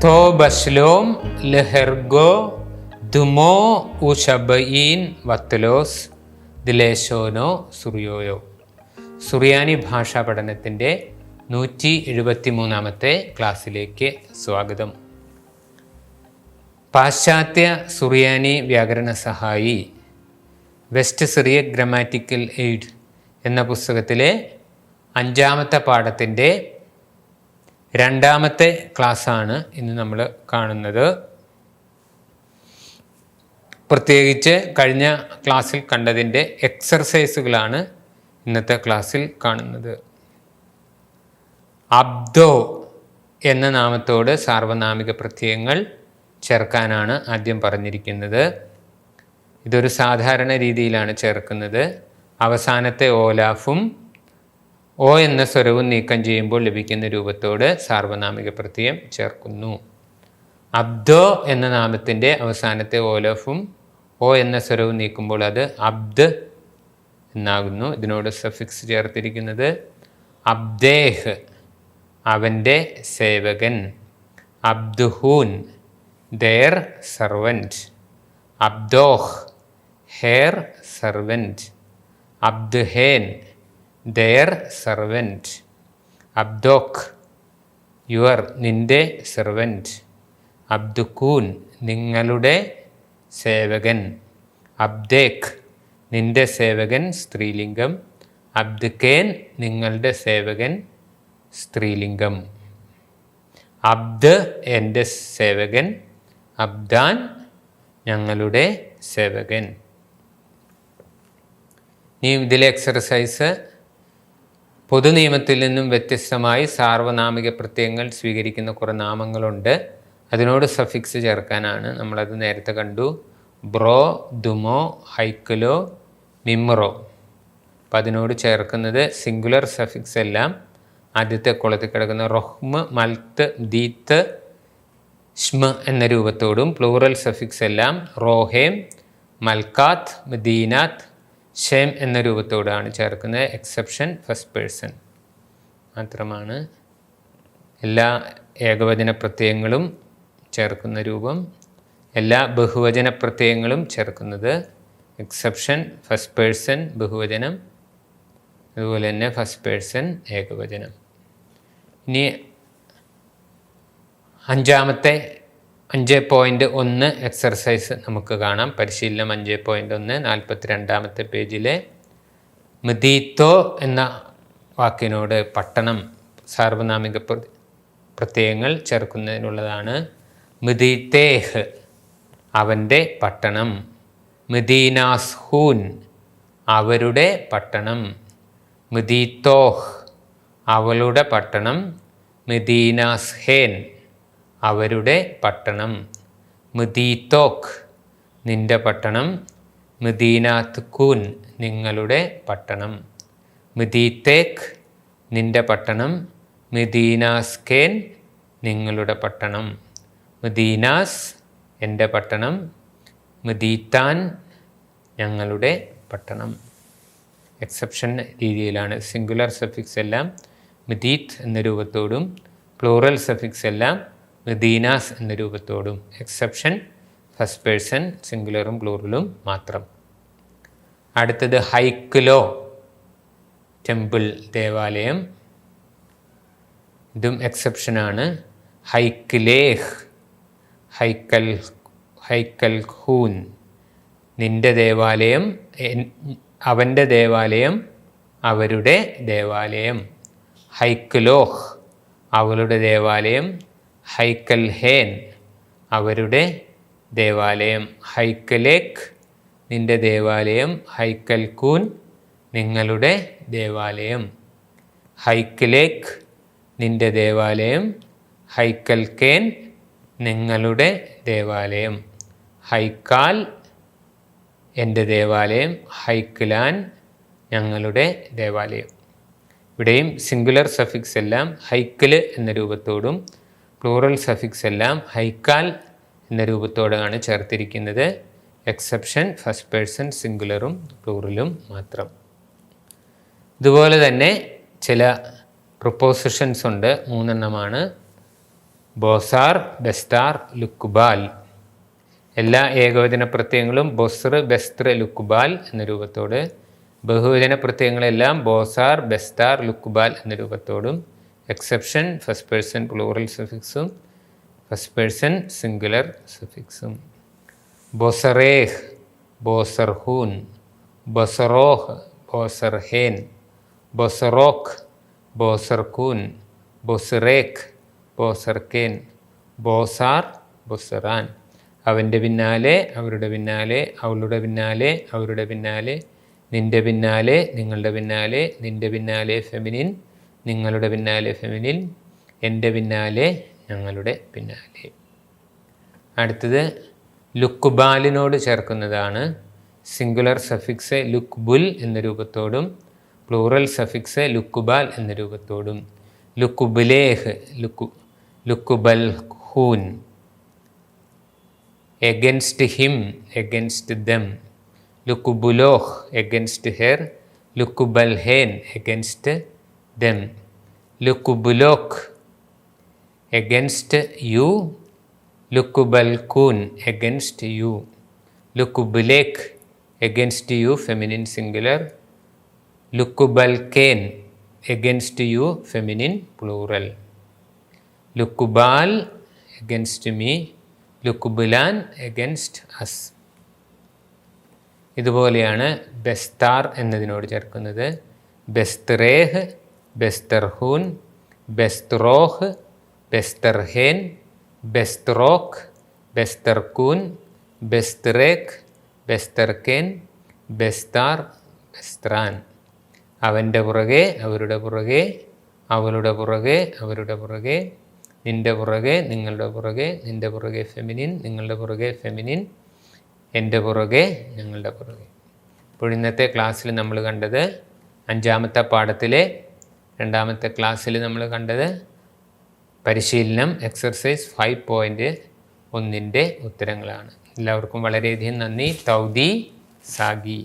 തോ ബസ്ലോം ലഹെർഗോ ദുമോ ഉഷബീൻ വത്തലോസ് ദിലേശോനോ സുറിയോയോ. സുറിയാനി ഭാഷാ പഠനത്തിൻ്റെ 173-ാമത്തെ ക്ലാസ്സിലേക്ക് സ്വാഗതം. പാശ്ചാത്യ സുറിയാനി വ്യാകരണ സഹായി വെസ്റ്റ് സിറിയക് ഗ്രാമാറ്റിക്കൽ എയ്ഡ് എന്ന പുസ്തകത്തിലെ 5-ാമത്തെ പാഠത്തിൻ്റെ 2-ാമത്തെ ക്ലാസ്സാണ് ഇന്ന് നമ്മൾ കാണുന്നത്. പ്രത്യേകിച്ച് കഴിഞ്ഞ ക്ലാസ്സിൽ കണ്ടതിൻ്റെ എക്സർസൈസുകളാണ് ഇന്നത്തെ ക്ലാസ്സിൽ കാണുന്നത്. അബ്ദോ എന്ന നാമത്തോട് സാർവനാമിക പ്രത്യയങ്ങൾ ചേർക്കാനാണ് ആദ്യം പറഞ്ഞിരിക്കുന്നത്. ഇതൊരു സാധാരണ രീതിയിലാണ് ചേർക്കുന്നത്. അവസാനത്തെ ഓലാഫും ഓ എന്ന സ്വരവും നീക്കം ചെയ്യുമ്പോൾ ലഭിക്കുന്ന രൂപത്തോട് സാർവനാമിക പ്രത്യയം ചേർക്കുന്നു. അബ്ദോ എന്ന നാമത്തിൻ്റെ അവസാനത്തെ ഓലാഫും ഓ എന്ന സ്വരവും നീക്കുമ്പോൾ അത് അബ്ദ് എന്നാകുന്നു. ഇതിനോട് സഫിക്സ് ചേർത്തിരിക്കുന്നത് അബ്ദേഹ് അവൻ്റെ സേവകൻ, അബ്ദുഹൂൻ their servant, അബ്ദോഹ് ഹെയർ സെർവൻറ്റ്, അബ്ദുഹേൻ their servant, അബ്ദോഖ് യുവർ നിൻ്റെ സെർവൻറ്റ്, അബ്ദുക്കൂൻ നിങ്ങളുടെ സേവകൻ, അബ്ദേഖ് നിൻ്റെ സേവകൻ സ്ത്രീലിംഗം, അബ്ദുക്കേൻ നിങ്ങളുടെ സേവകൻ സ്ത്രീലിംഗം, അബ്ദ് എൻ്റെ സേവകൻ, അബ്ദാൻ ഞങ്ങളുടെ സേവകൻ. ഇനി ഇതിലെ എക്സർസൈസ് പൊതു നിയമത്തിൽ നിന്നും വ്യത്യസ്തമായി സാർവനാമിക പ്രത്യയങ്ങൾ സ്വീകരിക്കുന്ന കുറേ നാമങ്ങളുണ്ട്. അതിനോട് സഫിക്സ് ചേർക്കാനാണ്. നമ്മളത് നേരത്തെ കണ്ടു. ബ്രോ, ദുമോ, ഹൈക്കലോ, മിമ്രോ. അപ്പം അതിനോട് ചേർക്കുന്നത് സിംഗുലർ സഫിക്സ് എല്ലാം ആദ്യത്തെ കുളത്തിൽ കിടക്കുന്ന റൊഹ്മ്, മൽത്ത്, ദീത്ത്, ഷ്മ എന്ന രൂപത്തോടും പ്ലൂറൽ സഫിക്സ് എല്ലാം റോഹേം, മൽക്കാത്ത്, മദീനാത്ത്, ഷേം എന്ന രൂപത്തോടാണ് ചേർക്കുന്നത്. എക്സെപ്ഷൻ ഫസ്റ്റ് പേഴ്സൺ മാത്രമാണ്. എല്ലാ ഏകവചന പ്രത്യയങ്ങളും ചേർക്കുന്ന രൂപം, എല്ലാ ബഹുവചന പ്രത്യയങ്ങളും ചേർക്കുന്നത്. എക്സെപ്ഷൻ ഫസ്റ്റ് പേഴ്സൺ ബഹുവചനം, അതുപോലെ തന്നെ ഫസ്റ്റ് പേഴ്സൺ ഏകവചനം. ഇനി 5.1 എക്സർസൈസ് നമുക്ക് കാണാം. പരിശീലനം 5.1 42-ാമത്തെ പേജിലെ മദീത്തോ എന്ന വാക്കിനോട് പട്ടണം സാർവനാമിക പ്രത്യയങ്ങൾ ചേർക്കുന്നതിനുള്ളതാണ്. മദീത്തേഹ് അവൻ്റെ പട്ടണം, മദീനാസ്ഹൂൻ അവരുടെ പട്ടണം, മദീത്തോഹ് അവളുടെ പട്ടണം, മദീനാസ്ഹേൻ അവരുടെ പട്ടണം, മദീത്തോഖ് നിൻ്റെ പട്ടണം, മദീനാത്ത്കൂൻ നിങ്ങളുടെ പട്ടണം, മദീത്തേഖ് നിൻ്റെ പട്ടണം, മദീനാസ്കേൻ നിങ്ങളുടെ പട്ടണം, മദീനാസ് എൻ്റെ പട്ടണം, മദീത്താൻ ഞങ്ങളുടെ പട്ടണം. എക്സെപ്ഷൻ രീതിയിലാണ്. സിംഗുലർ സഫിക്സ് എല്ലാം മദീത്ത് എന്ന രൂപത്തോടും പ്ലൂറൽ സഫിക്സ് എല്ലാം മദീനാസ് എന്ന രൂപത്തോടും. എക്സെപ്ഷൻ ഫസ്റ്റ് പേഴ്സൺ സിംഗുലറും പ്ലൂറലും മാത്രം. അടുത്തത് ഹൈക്കലോ ടെമ്പിൾ ദേവാലയം. ഇതും എക്സെപ്ഷനാണ്. ഹൈക്കലേഹ് ഹൈക്കൽ ഹൂൻ നിൻ്റെ ദേവാലയം, അവൻ്റെ ദേവാലയം അവരുടെ ദേവാലയം, ഹൈക്കലോഹ് അവളുടെ ദേവാലയം, ഹൈക്കൽ ഹേൻ അവരുടെ ദേവാലയം, ഹൈക്കലേഖ് നിൻ്റെ ദേവാലയം, ഹൈക്കൽ കൂൻ നിങ്ങളുടെ ദേവാലയം, ഹൈക്കലേഖ് നിൻ്റെ ദേവാലയം, ഹൈക്കൽ കേൻ നിങ്ങളുടെ ദേവാലയം, ഹൈക്കാൽ എൻ്റെ ദേവാലയം, ഹൈക്കലാൻ ഞങ്ങളുടെ ദേവാലയം. ഇവിടെയും സിംഗുലർ സഫിക്സ് എല്ലാം ഹൈക്കല് എന്ന രൂപത്തോടും പ്ലൂറൽ സഫിക്സ് എല്ലാം ഹൈക്കാൽ എന്ന രൂപത്തോടാണ് ചേർത്തിരിക്കുന്നത്. എക്സെപ്ഷൻ ഫസ്റ്റ് പേഴ്സൺ സിംഗുലറും പ്ലൂറലും മാത്രം. ഇതുപോലെ തന്നെ ചില പ്രിപ്പോസിഷൻസ് ഉണ്ട്, 3 എണ്ണമാണ്. ബോസാർ, ബെസ്താർ, ലുക്കുബാൽ. എല്ലാ ഏകവചന പ്രത്യയങ്ങളും ബൊസ്ർ, ബെസ്ത്ര, ലുക്കുബാൽ എന്ന രൂപത്തോട്, ബഹുവചന പ്രത്യയങ്ങളെല്ലാം ബോസാർ, ബെസ്താർ, ലുക്കുബാൽ എന്ന രൂപത്തോടും, എക്സെപ്ഷൻ ഫസ്റ്റ് പേഴ്സൺ പ്ലൂറൽ സഫിക്സും ഫസ്റ്റ് പേഴ്സൺ സിംഗുലർ സഫിക്സും. ബൊസറേഹ്, ബോസർഹൂൻ, ബൊസറോഹ്, ബോസർഹേൻ, ബൊസറോക്ക്, ബോസർകൂൻ, ബൊസറേക്ക്, ബോസർക്കേൻ, ബോസാർ, ബൊസറാൻ. അവൻ്റെ പിന്നാലെ, അവരുടെ പിന്നാലെ, അവളുടെ പിന്നാലെ, അവരുടെ പിന്നാലെ, നിൻ്റെ പിന്നാലെ, നിങ്ങളുടെ പിന്നാലെ, നിൻ്റെ പിന്നാലെ ഫെമിനിൻ, നിങ്ങളുടെ പിന്നാലെ ഫെമിനിൻ, എൻ്റെ പിന്നാലെ, ഞങ്ങളുടെ പിന്നാലെ. അടുത്തത് ലുക്കുബാലിനോട് ചേർക്കുന്നതാണ്. സിംഗുലർ സഫിക്സ് ലുക്ബുൽ എന്ന രൂപത്തോടും പ്ലൂറൽ സഫിക്സ് ലുക്കുബാൽ എന്ന രൂപത്തോടും. ലുക്കുബുലേഹ്, ലുക്കുബൽഹൂൻ. Against him, against them. ലുക്കുബുലോഹ്, എഗൻസ്റ്റ് ഹെർ. ലുക്കുബൽഹേൻ, എഗൻസ്റ്റ് ദം. ലുക്കുബുലോക്ക്, എഗൻസ്റ്റ് യു. ലുക്കുബൽകൂൻ, എഗൻസ്റ്റ് യു. ലുക്കുബുലേക്ക്, എഗൻസ്റ്റ് യു ഫെമിനിൻ സിംഗുലർ. ലുക്കുബൽക്കേൻ, എഗൻസ്റ്റ് യു ഫെമിനിൻ പ്ലൂറൽ. ലുക്കുബാൽ, എഗൻസ്റ്റ് മീ. ലുക്കുബുലാൻ, എഗൻസ്റ്റ് അസ്. ഇതുപോലെയാണ് ബെസ്താർ എന്നതിനോട് ചേർക്കുന്നത്. ബെസ്തറേഹ്, ബെസ്തർഹൂൻ, ബെസ്ത്രോഹ്, ബെസ്തർഹേൻ, ബെസ്ത്രോക്ക്, ബെസ്തർകൂൻ, ബെസ്ത്രേക്ക്, ബെസ്തർക്കേൻ, ബെസ്താർ, ബെസ്ത്രാൻ. അവൻ്റെ പുറകെ, അവരുടെ പുറകെ, അവളുടെ പുറകെ, അവരുടെ പുറകെ, നിൻ്റെ പുറകെ, നിങ്ങളുടെ പുറകെ, നിൻ്റെ പുറകെ ഫെമിനിൻ, നിങ്ങളുടെ പുറകെ ഫെമിനിൻ, എൻ്റെ പുറകെ, ഞങ്ങളുടെ പുറകെ. ഇപ്പോൾ ഇന്നത്തെ ക്ലാസ്സിൽ നമ്മൾ കണ്ടത് 5ാമത്തെ പാഠത്തിലെ 2ാമത്തെ ക്ലാസ്സിൽ നമ്മൾ കണ്ടത് പരിശീലനം എക്സർസൈസ് 5.1 ഉത്തരങ്ങളാണ്. എല്ലാവർക്കും വളരെയധികം നന്ദി. തൗദി സാഗി.